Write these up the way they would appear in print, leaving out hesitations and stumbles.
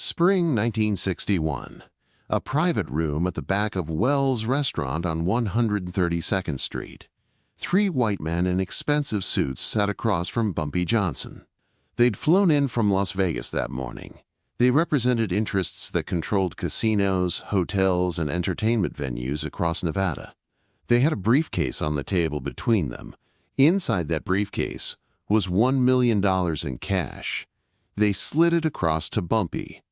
Spring 1961. A private room at the back of Wells Restaurant on 132nd Street. Three white men in expensive suits sat across from Bumpy Johnson. They'd flown in from Las Vegas that morning. They represented interests that controlled casinos, hotels, and entertainment venues across Nevada. They had a briefcase on the table between them. Inside that briefcase was $1 million in cash. They slid it across to Bumpy,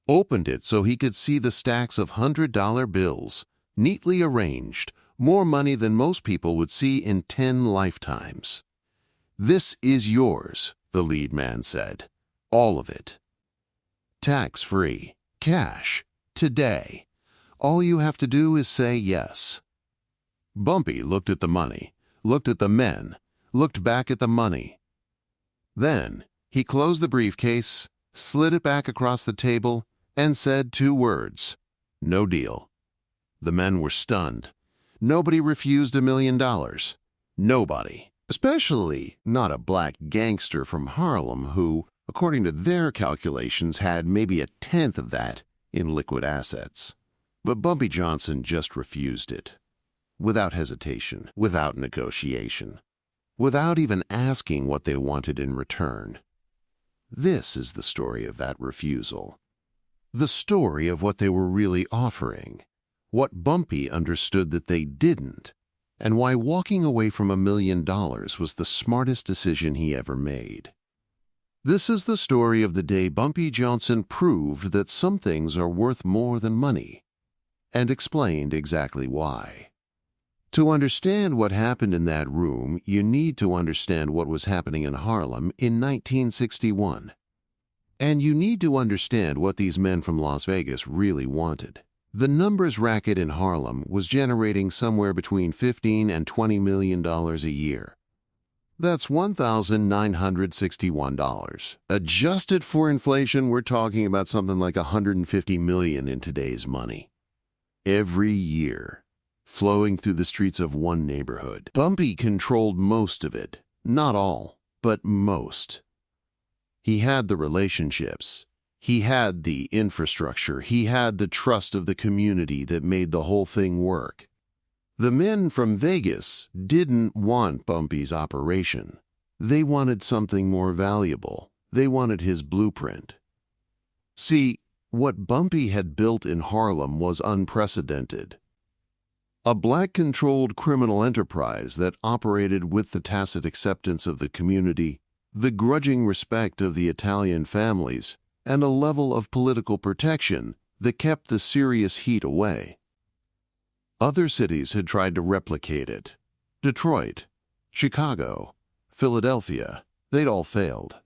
opened it so he could see the stacks of $100 bills, neatly arranged, more money than most people would see in 10 lifetimes. "This is yours," the lead man said. "All of it. Tax-free, cash, today. All you have to do is say yes." Bumpy looked at the money, looked at the men, looked back at the money. Then he closed the briefcase, slid it back across the table, and said 2 words: "No deal." The men were stunned. Nobody refused $1 million. Nobody. Especially not a black gangster from Harlem who, according to their calculations, had maybe 1/10 of that in liquid assets. But Bumpy Johnson just refused it. Without hesitation, without negotiation, without even asking what they wanted in return. This is the story of that refusal. The story of what they were really offering, what Bumpy understood that they didn't, and why walking away from $1 million was the smartest decision he ever made. This is the story of the day Bumpy Johnson proved that some things are worth more than money, and explained exactly why. To understand what happened in that room, you need to understand what was happening in Harlem in 1961. And you need to understand what these men from Las Vegas really wanted. The numbers racket in Harlem was generating somewhere between $15 and $20 million a year. That's $1,961. Adjusted for inflation, we're talking about something like $150 million in today's money. Every year, flowing through the streets of one neighborhood. Bumpy controlled most of it. Not all, but most. He had the relationships. He had the infrastructure. He had the trust of the community that made the whole thing work. The men from Vegas didn't want Bumpy's operation. They wanted something more valuable. They wanted his blueprint. See, what Bumpy had built in Harlem was unprecedented. A black-controlled criminal enterprise that operated with the tacit acceptance of the community, the grudging respect of the Italian families, and a level of political protection that kept the serious heat away. Other cities had tried to replicate it. Detroit, Chicago, Philadelphia, they'd all failed.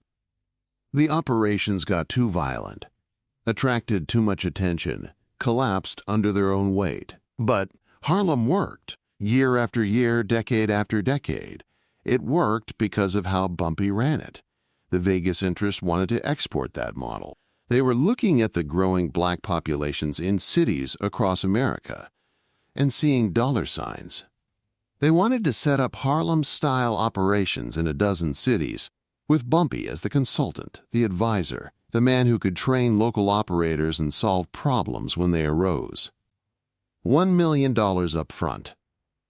The operations got too violent, attracted too much attention, collapsed under their own weight. But Harlem worked, year after year, decade after decade. It worked because of how Bumpy ran it. The Vegas interest wanted to export that model. They were looking at the growing black populations in cities across America and seeing dollar signs. They wanted to set up Harlem-style operations in a dozen cities, with Bumpy as the consultant, the advisor, the man who could train local operators and solve problems when they arose. $1 million up front,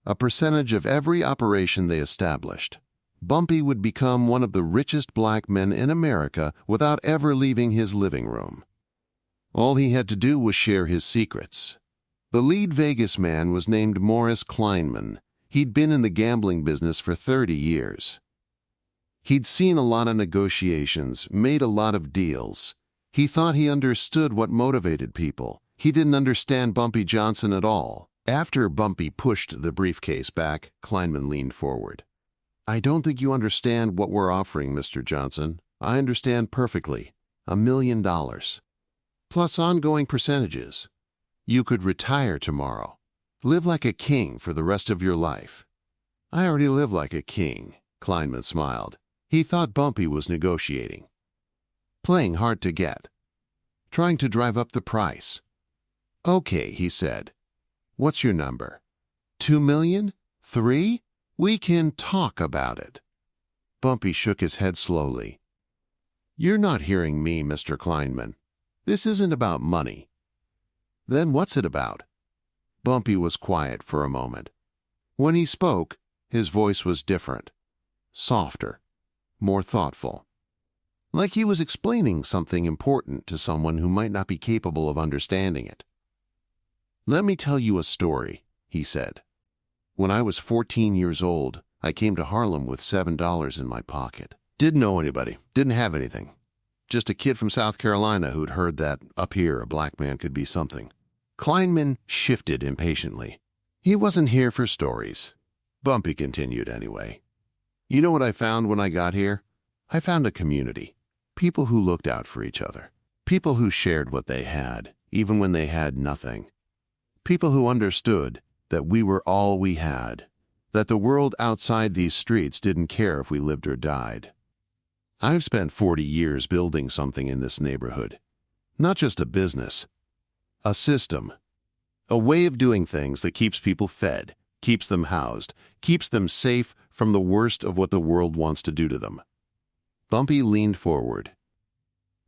a percentage of every operation they established. Bumpy would become one of the richest black men in America without ever leaving his living room. All he had to do was share his secrets. The lead Vegas man was named Morris Kleinman. He'd been in the gambling business for 30 years. He'd seen a lot of negotiations, made a lot of deals. He thought he understood what motivated people. He didn't understand Bumpy Johnson at all. After Bumpy pushed the briefcase back, Kleinman leaned forward. "I don't think you understand what we're offering, Mr. Johnson. I understand perfectly. $1 million. Plus ongoing percentages. You could retire tomorrow. Live like a king for the rest of your life." "I already live like a king," Kleinman smiled. He thought Bumpy was negotiating. Playing hard to get. Trying to drive up the price. "Okay," he said. "What's your number? 2 million? 3? We can talk about it." Bumpy shook his head slowly. "You're not hearing me, Mr. Kleinman. This isn't about money. Then what's it about? Bumpy was quiet for a moment. When he spoke, his voice was different, softer, more thoughtful. Like he was explaining something important to someone who might not be capable of understanding it. "Let me tell you a story," he said. "When I was 14 years old, I came to Harlem with $7 in my pocket. Didn't know anybody, didn't have anything. Just a kid from South Carolina who'd heard that up here a black man could be something." Kleinman shifted impatiently. He wasn't here for stories. Bumpy continued anyway. "You know what I found when I got here? I found a community. People who looked out for each other. People who shared what they had, even when they had nothing. People who understood that we were all we had, that the world outside these streets didn't care if we lived or died. I've spent 40 years building something in this neighborhood. Not just a business. A system. A way of doing things that keeps people fed, keeps them housed, keeps them safe from the worst of what the world wants to do to them." Bumpy leaned forward.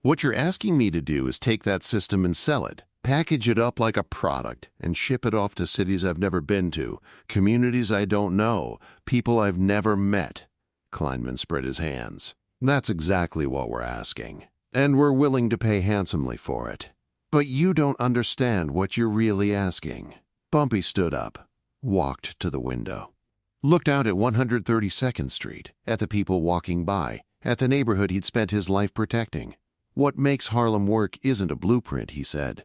"What you're asking me to do is take that system and sell it, package it up like a product, and ship it off to cities I've never been to, communities I don't know, people I've never met." Kleinman spread his hands. "That's exactly what we're asking, and we're willing to pay handsomely for it. But you don't understand what you're really asking." Bumpy stood up, walked to the window, looked out at 132nd Street, at the people walking by, at the neighborhood he'd spent his life protecting. "What makes Harlem work isn't a blueprint," he said.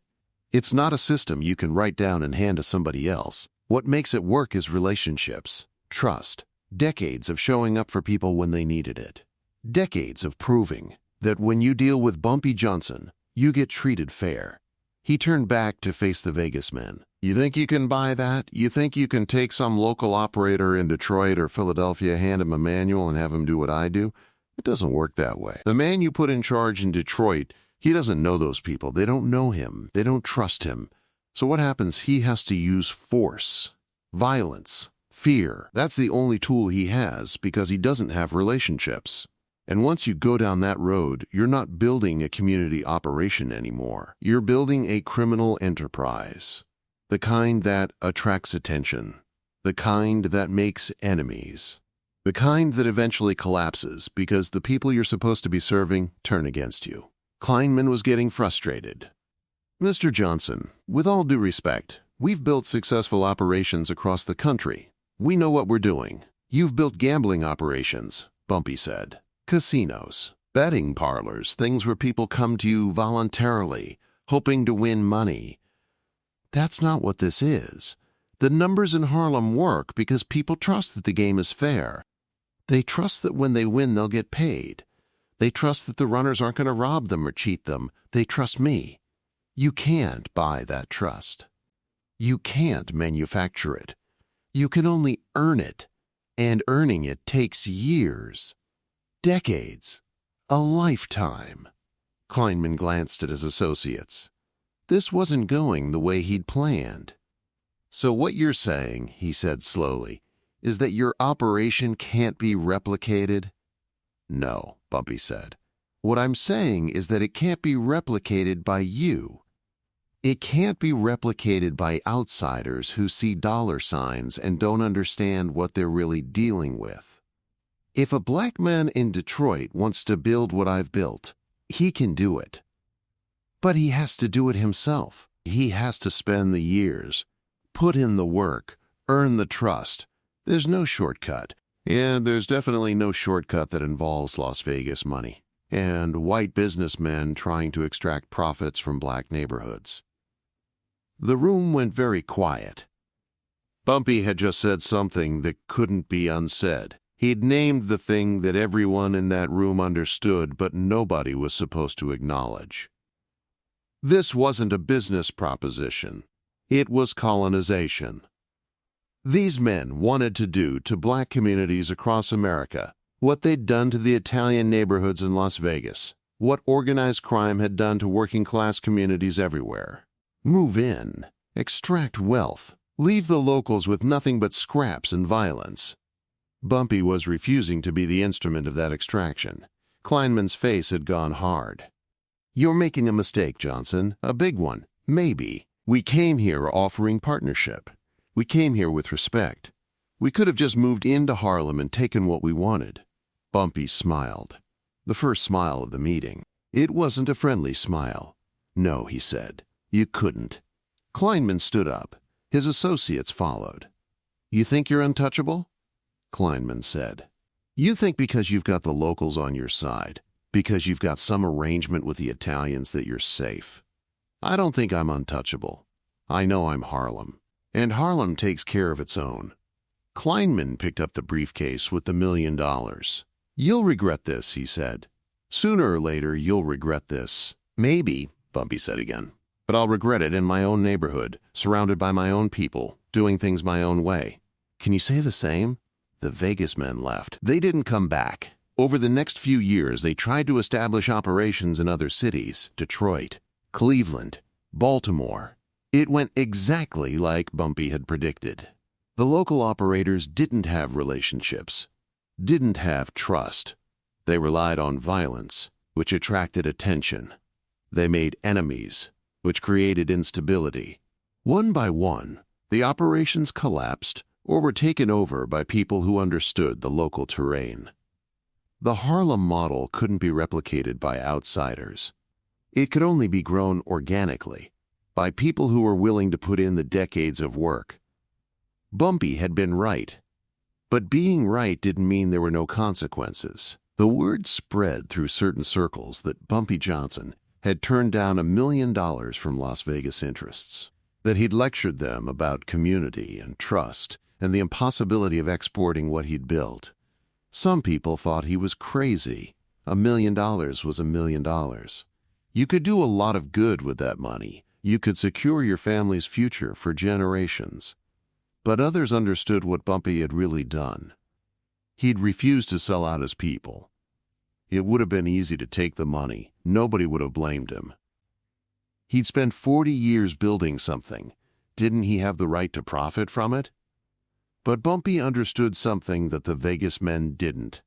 "It's not a system you can write down and hand to somebody else. What makes it work is relationships, trust, decades of showing up for people when they needed it. Decades of proving that when you deal with Bumpy Johnson, you get treated fair." He turned back to face the Vegas men. "You think you can buy that? You think you can take some local operator in Detroit or Philadelphia, hand him a manual, and have him do what I do? It doesn't work that way. The man you put in charge in Detroit, he doesn't know those people. They don't know him. They don't trust him. So what happens? He has to use force, violence, fear. That's the only tool he has because he doesn't have relationships. And once you go down that road, you're not building a community operation anymore. You're building a criminal enterprise. The kind that attracts attention. The kind that makes enemies. The kind that eventually collapses because the people you're supposed to be serving turn against you." Kleinman was getting frustrated. "Mr. Johnson, with all due respect, we've built successful operations across the country. We know what we're doing. You've built gambling operations," Bumpy said. "Casinos, betting parlors, things where people come to you voluntarily, hoping to win money. That's not what this is. The numbers in Harlem work because people trust that the game is fair. They trust that when they win, they'll get paid. They trust that the runners aren't going to rob them or cheat them. They trust me. You can't buy that trust. You can't manufacture it. You can only earn it, and earning it takes years. Decades. A lifetime." Kleinman glanced at his associates. This wasn't going the way he'd planned. "So what you're saying," he said slowly, "is that your operation can't be replicated?" "No," Bumpy said. "What I'm saying is that it can't be replicated by you. It can't be replicated by outsiders who see dollar signs and don't understand what they're really dealing with. If a black man in Detroit wants to build what I've built, he can do it. But he has to do it himself. He has to spend the years, put in the work, earn the trust. There's no shortcut. Yeah, there's definitely no shortcut that involves Las Vegas money and white businessmen trying to extract profits from black neighborhoods." The room went very quiet. Bumpy had just said something that couldn't be unsaid. He'd named the thing that everyone in that room understood, but nobody was supposed to acknowledge. This wasn't a business proposition. It was colonization. These men wanted to do to black communities across America what they'd done to the Italian neighborhoods in Las Vegas, what organized crime had done to working-class communities everywhere. Move in, extract wealth, leave the locals with nothing but scraps and violence. Bumpy was refusing to be the instrument of that extraction. Kleinman's face had gone hard. You're making a mistake, Johnson, a big one. Maybe. We came here offering partnership. We came here with respect. We could have just moved into Harlem and taken what we wanted. Bumpy smiled. The first smile of the meeting. It wasn't a friendly smile. No, he said. You couldn't. Kleinman stood up. His associates followed. You think you're untouchable? Kleinman said. You think because you've got the locals on your side, because you've got some arrangement with the Italians that you're safe. I don't think I'm untouchable. I know I'm Harlem, and Harlem takes care of its own. Kleinman picked up the briefcase with the $1 million. You'll regret this, he said. Sooner or later, you'll regret this. Maybe, Bumpy said again, but I'll regret it in my own neighborhood, surrounded by my own people, doing things my own way. Can you say the same? The Vegas men left. They didn't come back. Over the next few years, they tried to establish operations in other cities, Detroit, Cleveland, Baltimore. It went exactly like Bumpy had predicted. The local operators didn't have relationships, didn't have trust. They relied on violence, which attracted attention. They made enemies, which created instability. One by one, the operations collapsed or were taken over by people who understood the local terrain. The Harlem model couldn't be replicated by outsiders. It could only be grown organically, by people who were willing to put in the decades of work. Bumpy had been right, but being right didn't mean there were no consequences. The word spread through certain circles that Bumpy Johnson had turned down $1 million from Las Vegas interests, that he'd lectured them about community and trust and the impossibility of exporting what he'd built. Some people thought he was crazy. $1 million was $1 million. You could do a lot of good with that money. You could secure your family's future for generations. But others understood what Bumpy had really done. He'd refused to sell out his people. It would have been easy to take the money. Nobody would have blamed him. He'd spent 40 years building something. Didn't he have the right to profit from it? But Bumpy understood something that the Vegas men didn't.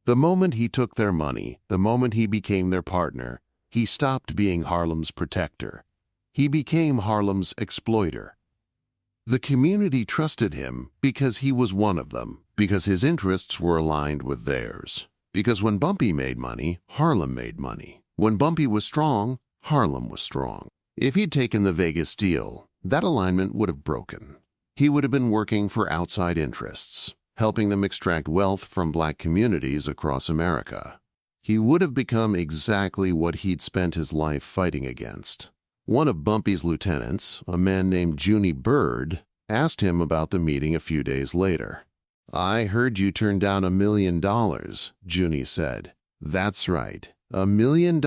The moment he took their money, the moment he became their partner, he stopped being Harlem's protector. He became Harlem's exploiter. The community trusted him because he was one of them, because his interests were aligned with theirs. Because when Bumpy made money, Harlem made money. When Bumpy was strong, Harlem was strong. If he'd taken the Vegas deal, that alignment would have broken. He would have been working for outside interests, helping them extract wealth from black communities across America. He would have become exactly what he'd spent his life fighting against. One of Bumpy's lieutenants, a man named Junie Bird, asked him about the meeting a few days later. I heard you turned down $1 million, Junie said. That's right. $1 million,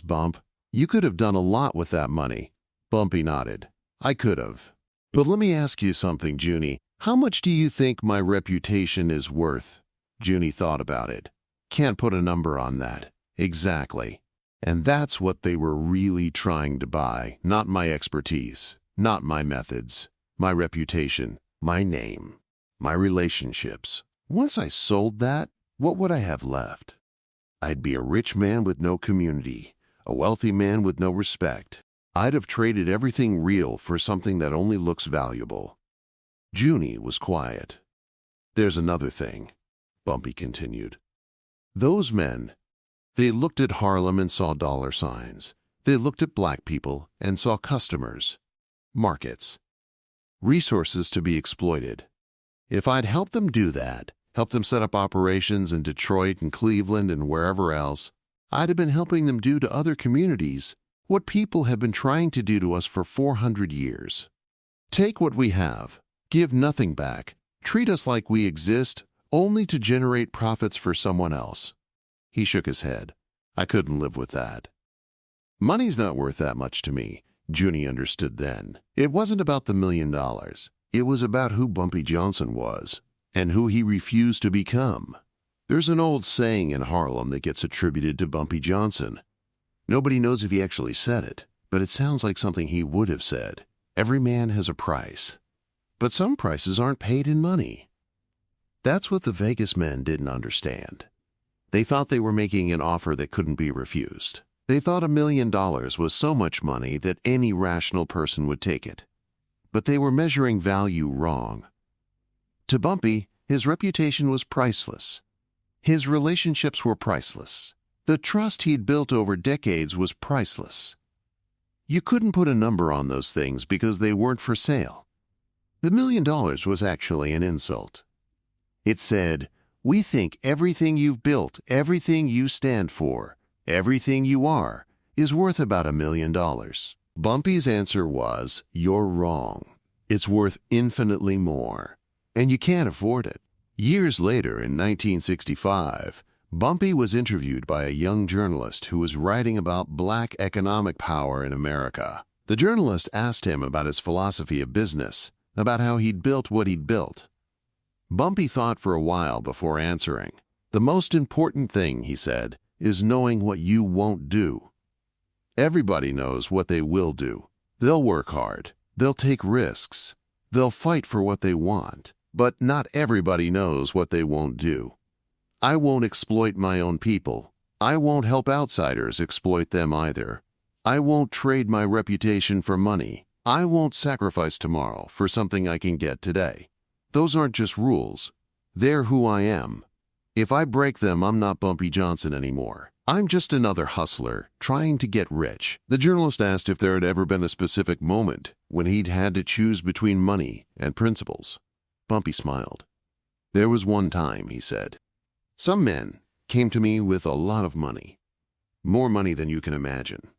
Bump. You could have done a lot with that money. Bumpy nodded. I could have. But let me ask you something, Junie. How much do you think my reputation is worth? Junie thought about it. Can't put a number on that. Exactly. And that's what they were really trying to buy. Not my expertise, not my methods, my reputation, my name, my relationships. Once I sold that, what would I have left? I'd be a rich man with no community, a wealthy man with no respect. I'd have traded everything real for something that only looks valuable. Junie was quiet. There's another thing, Bumpy continued. Those men, they looked at Harlem and saw dollar signs. They looked at black people and saw customers, markets, resources to be exploited. If I'd helped them do that, helped them set up operations in Detroit and Cleveland and wherever else, I'd have been helping them do to other communities what people have been trying to do to us for 400 years. Take what we have, give nothing back, treat us like we exist only to generate profits for someone else. He shook his head. I couldn't live with that. Money's not worth that much to me, Junie understood then. It wasn't about the $1 million. It was about who Bumpy Johnson was and who he refused to become. There's an old saying in Harlem that gets attributed to Bumpy Johnson. Nobody knows if he actually said it, but it sounds like something he would have said. Every man has a price, but some prices aren't paid in money. That's what the Vegas men didn't understand. They thought they were making an offer that couldn't be refused. They thought $1 million was so much money that any rational person would take it. But they were measuring value wrong. To Bumpy, his reputation was priceless. His relationships were priceless. The trust he'd built over decades was priceless. You couldn't put a number on those things because they weren't for sale. The $1 million was actually an insult. It said, "We think everything you've built, everything you stand for, everything you are, is worth about $1 million." Bumpy's answer was, "You're wrong. It's worth infinitely more, and you can't afford it." Years later, in 1965, Bumpy was interviewed by a young journalist who was writing about black economic power in America. The journalist asked him about his philosophy of business, about how he'd built what he'd built. Bumpy thought for a while before answering. "The most important thing," he said, "is knowing what you won't do. Everybody knows what they will do. They'll work hard. They'll take risks. They'll fight for what they want. But not everybody knows what they won't do. I won't exploit my own people. I won't help outsiders exploit them either. I won't trade my reputation for money. I won't sacrifice tomorrow for something I can get today. Those aren't just rules. They're who I am. If I break them, I'm not Bumpy Johnson anymore. I'm just another hustler trying to get rich." The journalist asked if there had ever been a specific moment when he'd had to choose between money and principles. Bumpy smiled. "There was one time," he said. "Some men came to me with a lot of money, more money than you can imagine.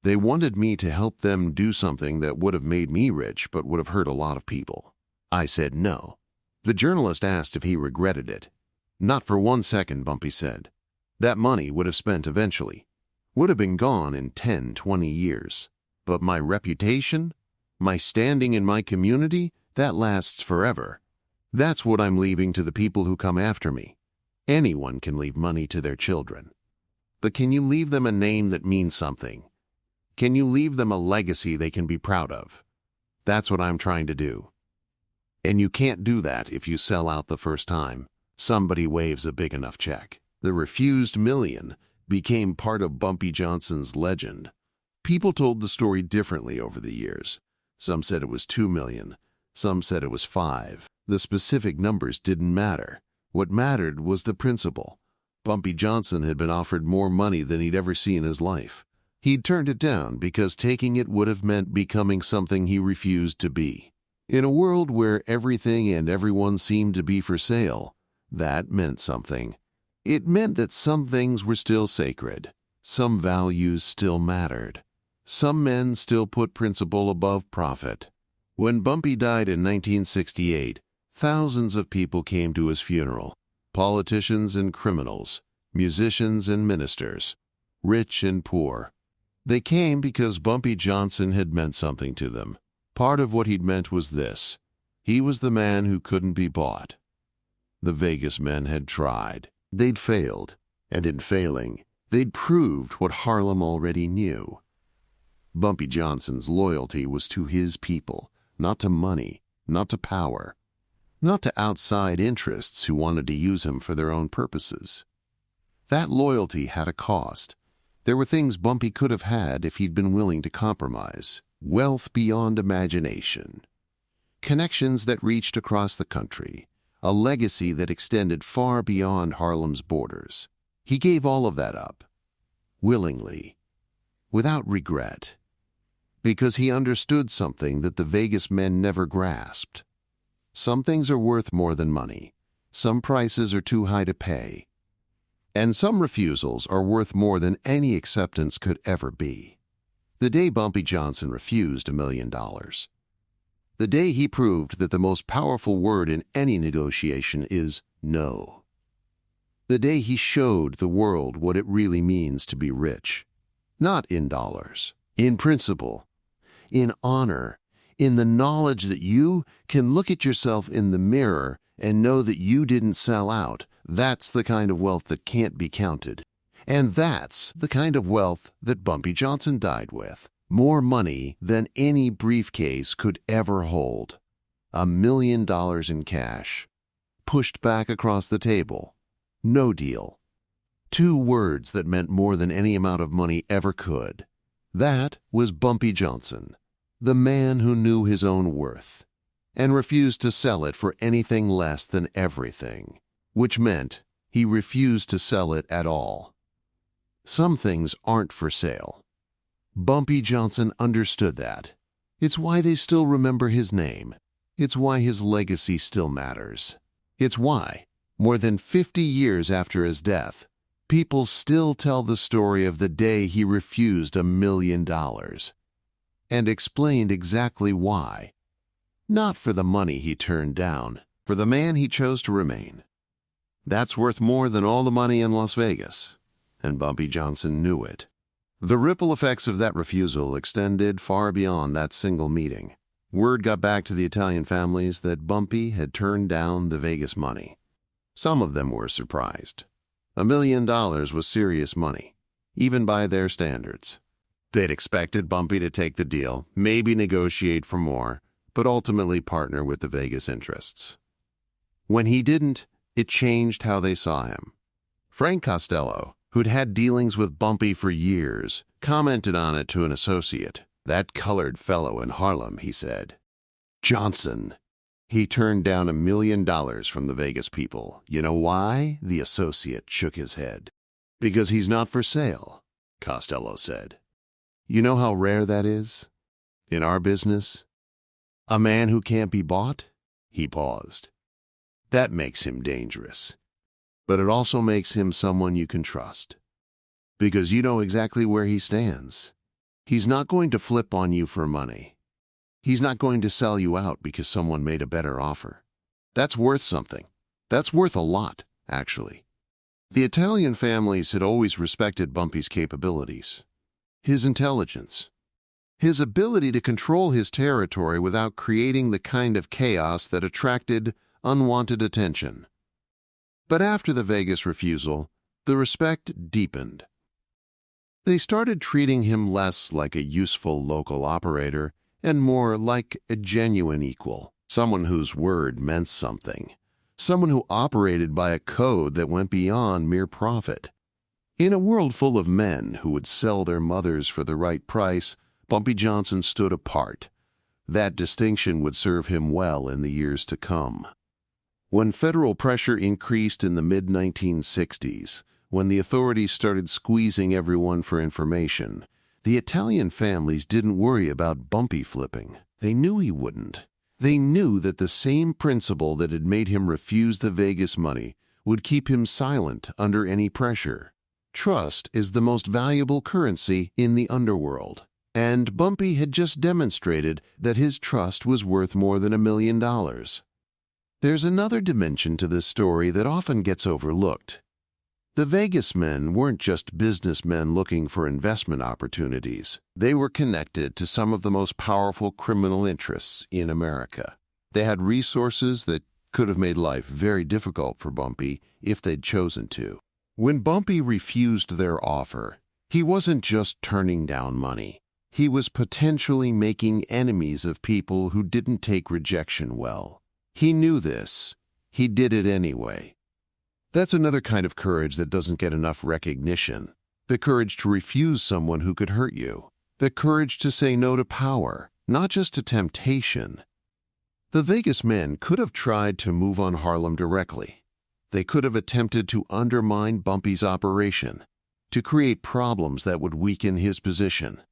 They wanted me to help them do something that would have made me rich but would have hurt a lot of people. I said no." The journalist asked if he regretted it. "Not for 1 second," Bumpy said. "That money would have spent eventually, would have been gone in 10, 20 years. But my reputation, my standing in my community, that lasts forever. That's what I'm leaving to the people who come after me. Anyone can leave money to their children. But can you leave them a name that means something? Can you leave them a legacy they can be proud of? That's what I'm trying to do. And you can't do that if you sell out the first time somebody waves a big enough check." The refused million became part of Bumpy Johnson's legend. People told the story differently over the years. Some said it was 2 million. Some said it was 5. The specific numbers didn't matter. What mattered was the principle. Bumpy Johnson had been offered more money than he'd ever seen in his life. He'd turned it down because taking it would have meant becoming something he refused to be. In a world where everything and everyone seemed to be for sale, that meant something. It meant that some things were still sacred. Some values still mattered. Some men still put principle above profit. When Bumpy died in 1968, thousands of people came to his funeral. Politicians and criminals, musicians and ministers, rich and poor. They came because Bumpy Johnson had meant something to them. Part of what he'd meant was this: he was the man who couldn't be bought. The Vegas men had tried. They'd failed, and in failing, they'd proved what Harlem already knew. Bumpy Johnson's loyalty was to his people, not to money, not to power, not to outside interests who wanted to use him for their own purposes. That loyalty had a cost. There were things Bumpy could have had if he'd been willing to compromise. Wealth beyond imagination, connections that reached across the country, a legacy that extended far beyond Harlem's borders. He gave all of that up, willingly, without regret, because he understood something that the Vegas men never grasped. Some things are worth more than money. Some prices are too high to pay. And some refusals are worth more than any acceptance could ever be. The day Bumpy Johnson refused $1 million. The day he proved that the most powerful word in any negotiation is no. The day he showed the world what it really means to be rich. Not in dollars, in principle, in honor, in the knowledge that you can look at yourself in the mirror and know that you didn't sell out. That's the kind of wealth that can't be counted. And that's the kind of wealth that Bumpy Johnson died with. More money than any briefcase could ever hold. $1 million in cash. Pushed back across the table. No deal. Two words that meant more than any amount of money ever could. That was Bumpy Johnson, the man who knew his own worth and refused to sell it for anything less than everything, which meant he refused to sell it at all. Some things aren't for sale. Bumpy Johnson understood that. It's why they still remember his name. It's why his legacy still matters. It's why, more than 50 years after his death, people still tell the story of the day he refused $1 million and explained exactly why. Not for the money he turned down, for the man he chose to remain. That's worth more than all the money in Las Vegas, and Bumpy Johnson knew it. The ripple effects of that refusal extended far beyond that single meeting. Word got back to the Italian families that Bumpy had turned down the Vegas money. Some of them were surprised. $1 million was serious money, even by their standards. They'd expected Bumpy to take the deal, maybe negotiate for more, but ultimately partner with the Vegas interests. When he didn't, it changed how they saw him. Frank Costello, who'd had dealings with Bumpy for years, commented on it to an associate. "That colored fellow in Harlem," he said. "Johnson. He turned down $1 million from the Vegas people. You know why?" The associate shook his head. "Because he's not for sale," Costello said. "You know how rare that is? In our business? A man who can't be bought?" He paused. "That makes him dangerous. But it also makes him someone you can trust. Because you know exactly where he stands. He's not going to flip on you for money. He's not going to sell you out because someone made a better offer. That's worth something. That's worth a lot, actually." The Italian families had always respected Bumpy's capabilities, his intelligence, his ability to control his territory without creating the kind of chaos that attracted unwanted attention. But after the Vegas refusal, the respect deepened. They started treating him less like a useful local operator and more like a genuine equal, someone whose word meant something, someone who operated by a code that went beyond mere profit. In a world full of men who would sell their mothers for the right price, Bumpy Johnson stood apart. That distinction would serve him well in the years to come. When federal pressure increased in the mid-1960s, when the authorities started squeezing everyone for information, the Italian families didn't worry about Bumpy flipping. They knew he wouldn't. They knew that the same principle that had made him refuse the Vegas money would keep him silent under any pressure. Trust is the most valuable currency in the underworld, and Bumpy had just demonstrated that his trust was worth more than $1 million. There's another dimension to this story that often gets overlooked. The Vegas men weren't just businessmen looking for investment opportunities. They were connected to some of the most powerful criminal interests in America. They had resources that could have made life very difficult for Bumpy if they'd chosen to. When Bumpy refused their offer, he wasn't just turning down money. He was potentially making enemies of people who didn't take rejection well. He knew this. He did it anyway. That's another kind of courage that doesn't get enough recognition. The courage to refuse someone who could hurt you. The courage to say no to power, not just to temptation. The Vegas men could have tried to move on Harlem directly. They could have attempted to undermine Bumpy's operation, to create problems that would weaken his position.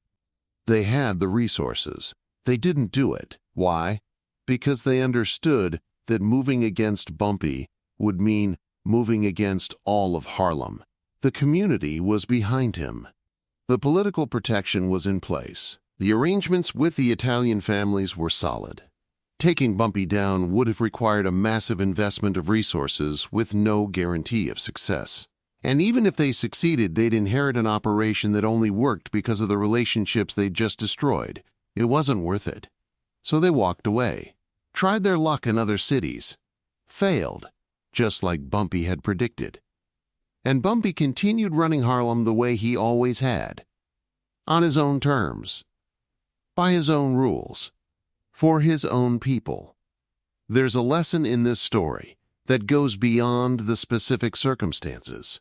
They had the resources. They didn't do it. Why? Because they understood that moving against Bumpy would mean moving against all of Harlem. The community was behind him. The political protection was in place. The arrangements with the Italian families were solid. Taking Bumpy down would have required a massive investment of resources with no guarantee of success. And even if they succeeded, they'd inherit an operation that only worked because of the relationships they'd just destroyed. It wasn't worth it. So they walked away, tried their luck in other cities, failed, just like Bumpy had predicted. And Bumpy continued running Harlem the way he always had, on his own terms, by his own rules, for his own people. There's a lesson in this story that goes beyond the specific circumstances.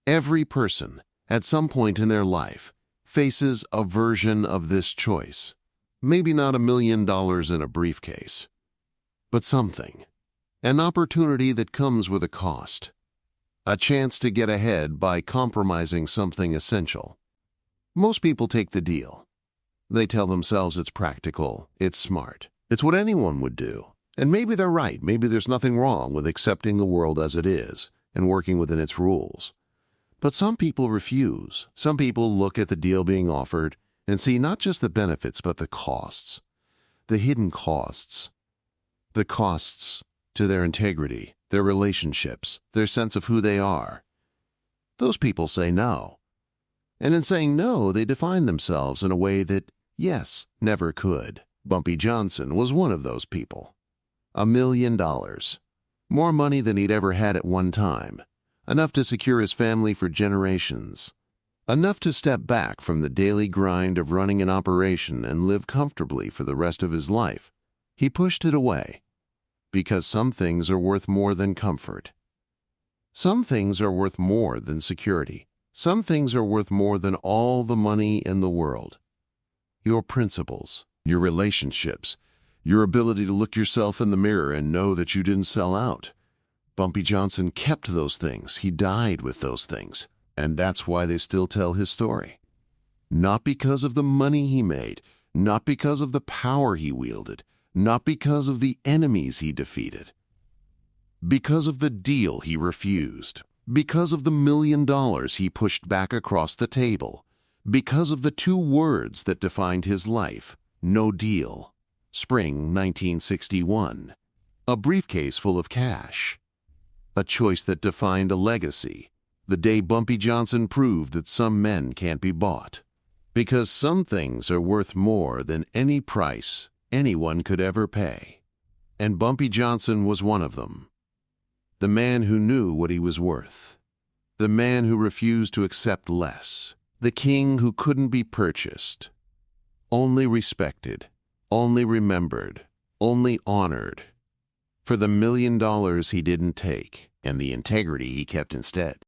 Every person, at some point in their life, faces a version of this choice. Maybe not $1 million in a briefcase, but something. An opportunity that comes with a cost. A chance to get ahead by compromising something essential. Most people take the deal. They tell themselves it's practical, it's smart, it's what anyone would do. And maybe they're right. Maybe there's nothing wrong with accepting the world as it is and working within its rules. But some people refuse. Some people look at the deal being offered and see not just the benefits, but the costs. The hidden costs. The costs to their integrity, their relationships, their sense of who they are. Those people say no. And in saying no, they define themselves in a way that, yes, never could. Bumpy Johnson was one of those people. $1 million. More money than he'd ever had at one time. Enough to secure his family for generations. Enough to step back from the daily grind of running an operation and live comfortably for the rest of his life. He pushed it away. Because some things are worth more than comfort. Some things are worth more than security. Some things are worth more than all the money in the world. Your principles, your relationships, your ability to look yourself in the mirror and know that you didn't sell out. Bumpy Johnson kept those things. He died with those things. And that's why they still tell his story. Not because of the money he made, not because of the power he wielded, not because of the enemies he defeated. Because of the deal he refused. Because of the $1 million he pushed back across the table. Because of the 2 words that defined his life. No deal. Spring 1961. A briefcase full of cash. A choice that defined a legacy. The day Bumpy Johnson proved that some men can't be bought. Because some things are worth more than any price anyone could ever pay. And Bumpy Johnson was one of them. The man who knew what he was worth. The man who refused to accept less. The king who couldn't be purchased. Only respected. Only remembered. Only honored. For the $1 million he didn't take and the integrity he kept instead.